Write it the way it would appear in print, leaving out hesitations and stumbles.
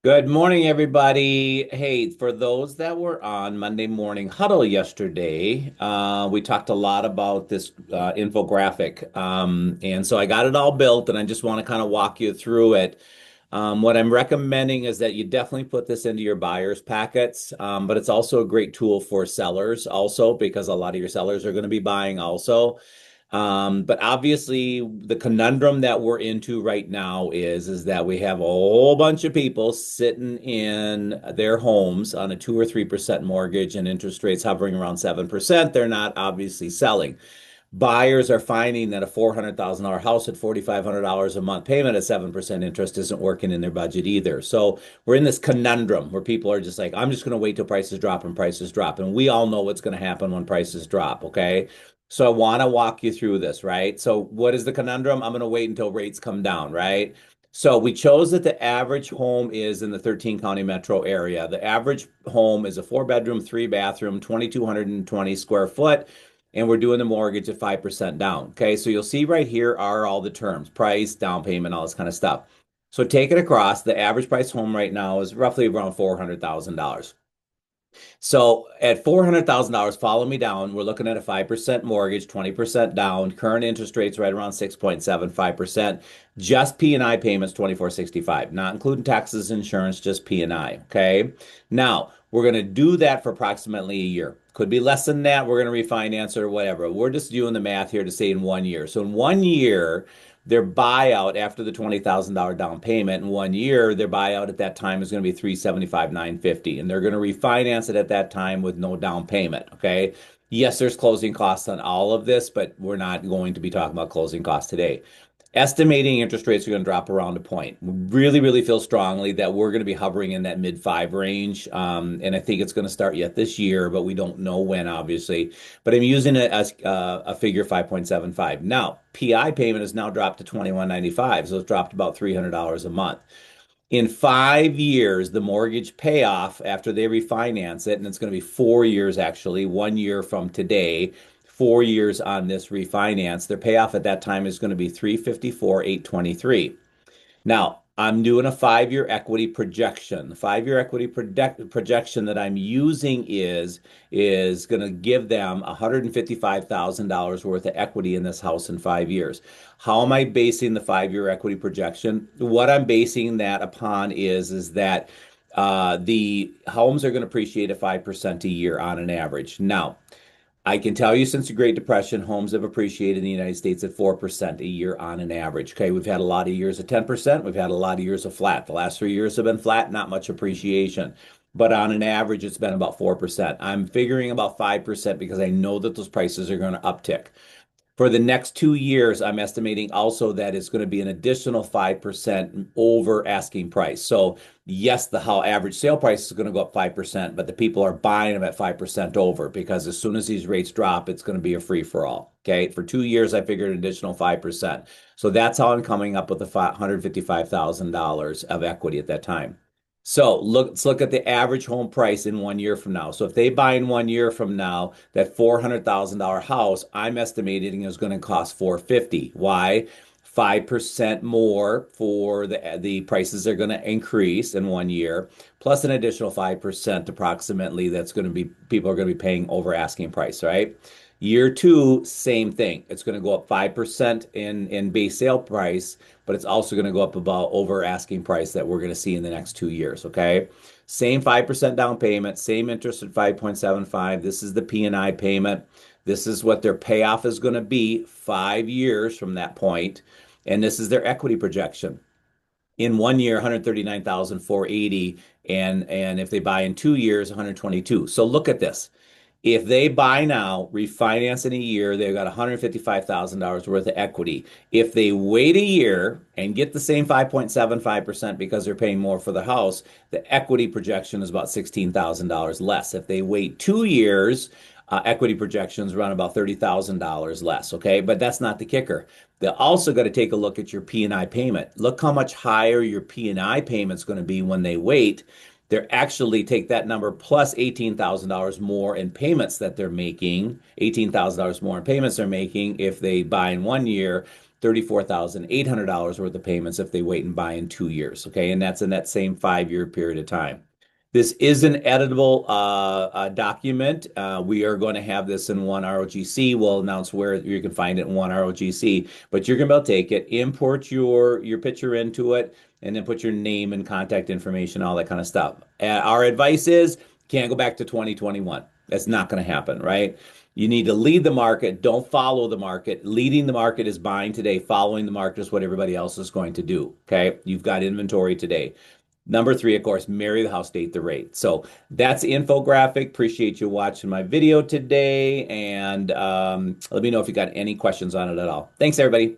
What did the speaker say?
Good morning, everybody. Hey, for those that were on Monday Morning Huddle yesterday, we talked a lot about this infographic. And so I got it all built, and I just want to kind of walk you through it. What I'm recommending is that you definitely put this into your buyers packets, but it's also a great tool for sellers also because a lot of your sellers are going to be buying also. But obviously, the conundrum that we're into right now is that we have a whole bunch of people sitting in their homes on a 2 or 3% mortgage and interest rates hovering around 7%. They're not obviously selling. Buyers are finding that a $400,000 house at $4,500 a month payment at 7% interest isn't working in their budget either. So we're in this conundrum where people are just like, I'm just going to wait till prices drop and prices drop. And we all know what's going to happen when prices drop. Okay. So I want to walk you through this, right? So what is the conundrum? I'm going to wait until rates come down, right? So we chose that the average home is in the 13 county metro area. The average home is a 4 bedroom, 3 bathroom, 2,220 square foot, and we're doing the mortgage at 5% down. Okay, so you'll see right here are all the terms, price, down payment, all this kind of stuff. So take it across, the average price home right now is roughly around $400,000. So at $400,000, follow me down. We're looking at a 5% mortgage, 20% down. Current interest rates right around 6.75%. Just P&I payments 2465, not including taxes, insurance, just P&I. Okay. Now we're going to do that for approximately a year. Could be less than that. We're going to refinance or whatever. We're just doing the math here to say in 1 year. So in 1 year, their buyout after the $20,000 down payment in 1 year, their buyout at that time is going to be 375,950, and they're going to refinance it at that time with no down payment. Okay. Yes, there's closing costs on all of this, but we're not going to be talking about closing costs today. Estimating interest rates are going to drop around a point. Really, really feel strongly that we're going to be hovering in that mid 5 range. And I think it's going to start yet this year, but we don't know when, obviously. But I'm using it as a figure 5.75. Now, PI payment has now dropped to 21.95, so it's dropped about $300 a month. In 5 years, the mortgage payoff after they refinance it, and it's going to be 4 years actually, 1 year from today, 4 years on this refinance, their payoff at that time is going to be 354,823. Now, I'm doing a 5 year equity projection. The 5 year equity projection that I'm using is going to give them $155,000 worth of equity in this house in 5 years. How am I basing the 5 year equity projection? What I'm basing that upon is that the homes are going to appreciate at 5% a year on an average. Now, I can tell you since the Great Depression, homes have appreciated in the United States at 4% a year on an average. Okay, we've had a lot of years of 10%. We've had a lot of years of flat. The last 3 years have been flat, not much appreciation. But on an average, it's been about 4%. I'm figuring about 5% because I know that those prices are going to uptick. For the next 2 years, I'm estimating also that it's going to be an additional 5% over asking price. So, yes, the how average sale price is going to go up 5%, but the people are buying them at 5% over because as soon as these rates drop, it's going to be a free for all. Okay. For 2 years, I figured an additional 5%. So that's how I'm coming up with the $155,000 of equity at that time. So let's look at the average home price in 1 year from now. So if they buy in 1 year from now, that $400,000 house, I'm estimating is going to cost 450. Why? 5% more for the prices are going to increase in 1 year, plus an additional 5% approximately that's going to be people are going to be paying over asking price, right? Year two, same thing. It's going to go up 5% in base sale price, but it's also going to go up about over asking price that we're going to see in the next 2 years. Okay. Same 5% down payment, same interest at 5.75. This is the P&I payment. This is what their payoff is going to be 5 years from that point. And this is their equity projection. In 1 year, 139,480, and if they buy in 2 years, 122. So look at this. If they buy now, refinance in a year, they've got $155,000 worth of equity. If they wait a year and get the same 5.75% because they're paying more for the house, the equity projection is about $16,000 less. If they wait 2 years, equity projections run about $30,000 less. Okay, but that's not the kicker. They're also got to take a look at your P&I payment. Look how much higher your P&I payment's going to be when they wait. They're actually take that number plus $18,000 more in payments that they're making, $18,000 more in payments they're making if they buy in 1 year. $34,800 worth of payments if they wait and buy in 2 years. Okay. And that's in that same 5 year period of time. This is an editable document. We are going to have this in one ROGC. We'll announce where you can find it in one ROGC, but you're going to be able to take it, import your picture into it, and then put your name and contact information, all that kind of stuff. Our advice is can't go back to 2021. That's not going to happen, right? You need to lead the market. Don't follow the market. Leading the market is buying today. Following the market is what everybody else is going to do. Okay. You've got inventory today. Number three, of course, marry the house, date the rate. So that's the infographic. Appreciate you watching my video today. And let me know if you got any questions on it at all. Thanks, everybody.